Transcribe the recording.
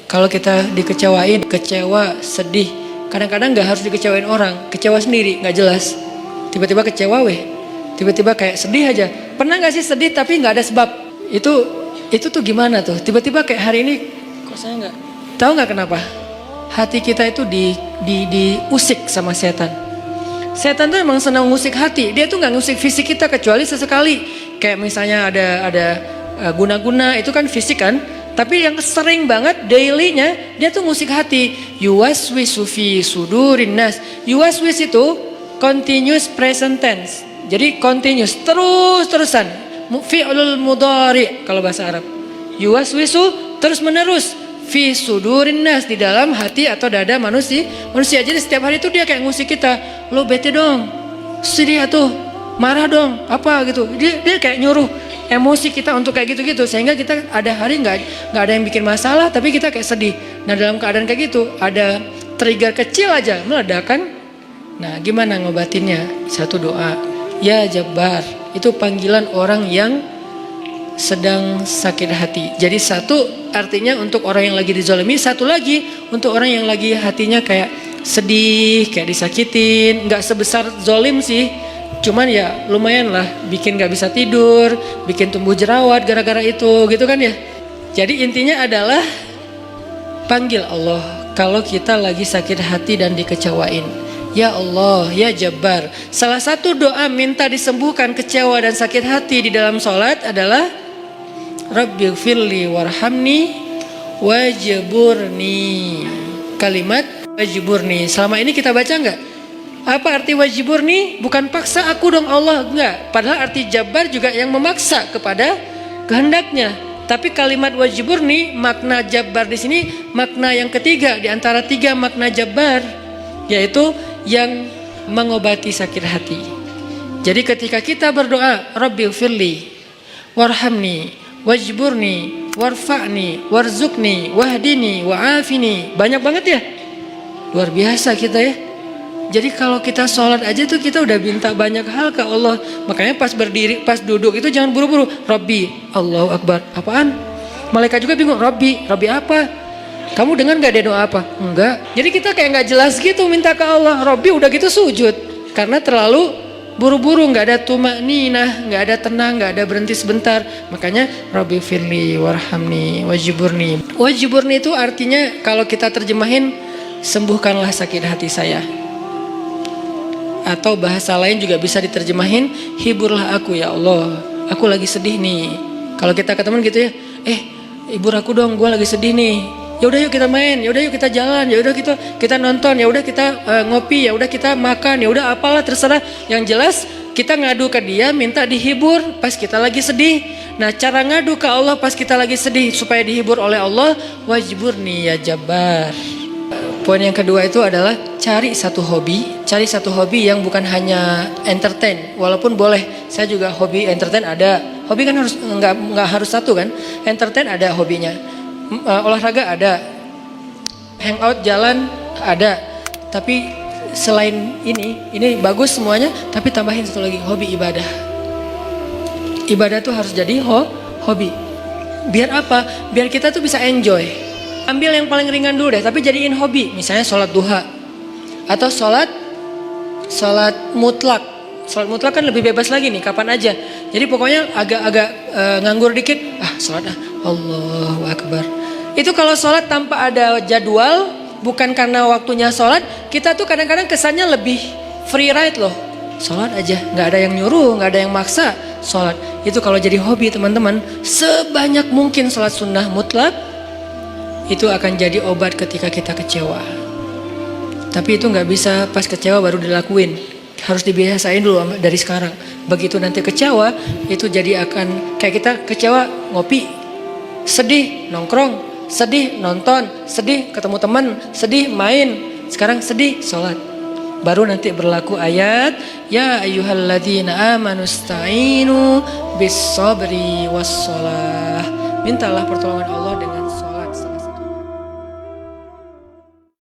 Kalau kita dikecewain, kecewa, sedih, kadang-kadang nggak harus dikecewain orang, kecewa sendiri, nggak jelas. Tiba-tiba kecewa tiba-tiba kayak sedih aja. Pernah nggak sih sedih tapi nggak ada sebab? Itu tuh gimana tuh? Tiba-tiba kayak hari ini, kok saya nggak tahu nggak kenapa? Hati kita itu diusik sama setan. Setan tuh emang senang ngusik hati. Dia tuh nggak ngusik fisik kita kecuali sesekali. Kayak misalnya ada guna-guna itu kan fisik kan. Tapi yang sering banget dailynya dia tuh ngusik hati. Yuwaswisu fi sudurin nas. Yuwaswis itu continuous present tense. Jadi continuous, terus-terusan. Fi'lul mudhari kalau bahasa Arab. Yuwaswisu terus menerus. Fi sudurin nas, di dalam hati atau dada manusia. Jadi setiap hari itu dia kayak ngusik kita. Lo bete dong, sedih atuh, marah dong, apa gitu. Dia kayak nyuruh emosi kita untuk kayak gitu-gitu. Sehingga kita ada hari nggak ada yang bikin masalah, tapi kita kayak sedih. Nah dalam keadaan kayak gitu, ada trigger kecil aja meledakan. Nah gimana ngobatinnya? Satu doa, ya Jabbar. Itu panggilan orang yang sedang sakit hati. Jadi satu artinya untuk orang yang lagi dizalimi, satu lagi untuk orang yang lagi hatinya kayak sedih, kayak disakitin. Nggak sebesar zolim sih, cuman ya lumayan lah, bikin nggak bisa tidur, bikin tumbuh jerawat gara-gara itu, gitu kan ya. Jadi intinya adalah panggil Allah kalau kita lagi sakit hati dan dikecewain. Ya Allah, ya Jabbar. Salah satu doa minta disembuhkan kecewa dan sakit hati di dalam sholat adalah Rabbighfirli warhamni wajburni. Kalimat wajburni. Selama ini kita baca enggak? Apa arti wajburni? Bukan paksa aku dong Allah, enggak. Padahal arti Jabbar juga yang memaksa kepada kehendaknya. Tapi kalimat wajburni, makna Jabbar di sini makna yang ketiga di antara tiga makna Jabbar, yaitu yang mengobati sakit hati. Jadi ketika kita berdoa Rabbighfirli warhamni wajburni warfa'ni warzukni wahdini wa'afini, banyak banget ya, luar biasa kita ya. Jadi kalau kita sholat aja tuh kita udah minta banyak hal ke Allah. Makanya pas berdiri, pas duduk itu jangan buru-buru. Rabbi, Allahu Akbar, apaan? Malaikat juga bingung, Rabbi apa? Kamu dengar gak dia doa apa? Enggak. Jadi kita kayak gak jelas gitu minta ke Allah. Rabbi udah gitu sujud, karena terlalu buru-buru, nggak ada tumakninah, nggak ada tenang, nggak ada berhenti sebentar. Makanya Rabbighfirli warhamni wajburni. Wajburni itu artinya kalau kita terjemahin sembuhkanlah sakit hati saya. Atau bahasa lain juga bisa diterjemahin hiburlah aku ya Allah, aku lagi sedih nih. Kalau kita ke teman gitu ya, hibur aku dong, gue lagi sedih nih. Ya udah yuk kita main, ya udah yuk kita jalan, ya udah kita nonton, ya udah kita ngopi, ya udah kita makan, ya udah apalah terserah. Yang jelas kita ngadu ke dia minta dihibur pas kita lagi sedih. Nah cara ngadu ke Allah pas kita lagi sedih supaya dihibur oleh Allah, wajburni ya Jabbar. Poin yang kedua itu adalah cari satu hobi yang bukan hanya entertain. Walaupun boleh, saya juga hobi entertain ada. Hobi kan harus nggak harus satu kan. Entertain ada hobinya. Olahraga ada, hangout jalan ada. Tapi selain ini bagus semuanya, tapi tambahin satu lagi, hobi ibadah. Ibadah tuh harus jadi hobi. Biar apa? Biar kita tuh bisa enjoy. Ambil yang paling ringan dulu deh, tapi jadiin hobi. Misalnya sholat duha atau sholat mutlak. Sholat mutlak kan lebih bebas lagi nih, kapan aja. Jadi pokoknya agak nganggur dikit, sholat Allahu Akbar. Itu kalau sholat tanpa ada jadwal, bukan karena waktunya sholat, kita tuh kadang-kadang kesannya lebih free ride loh. Sholat aja, nggak ada yang nyuruh, nggak ada yang maksa. Sholat itu kalau jadi hobi teman-teman, sebanyak mungkin sholat sunnah mutlak, itu akan jadi obat ketika kita kecewa. Tapi itu nggak bisa pas kecewa baru dilakuin. Harus dibiasain dulu dari sekarang. Begitu nanti kecewa, itu jadi akan kayak kita kecewa ngopi, sedih nongkrong, sedih nonton, sedih ketemu teman, sedih main. Sekarang sedih sholat. Baru nanti berlaku ayat ya ayyuhalladzina amanusta'inu bis sabri was shalah. Mintalah pertolongan Allah dengan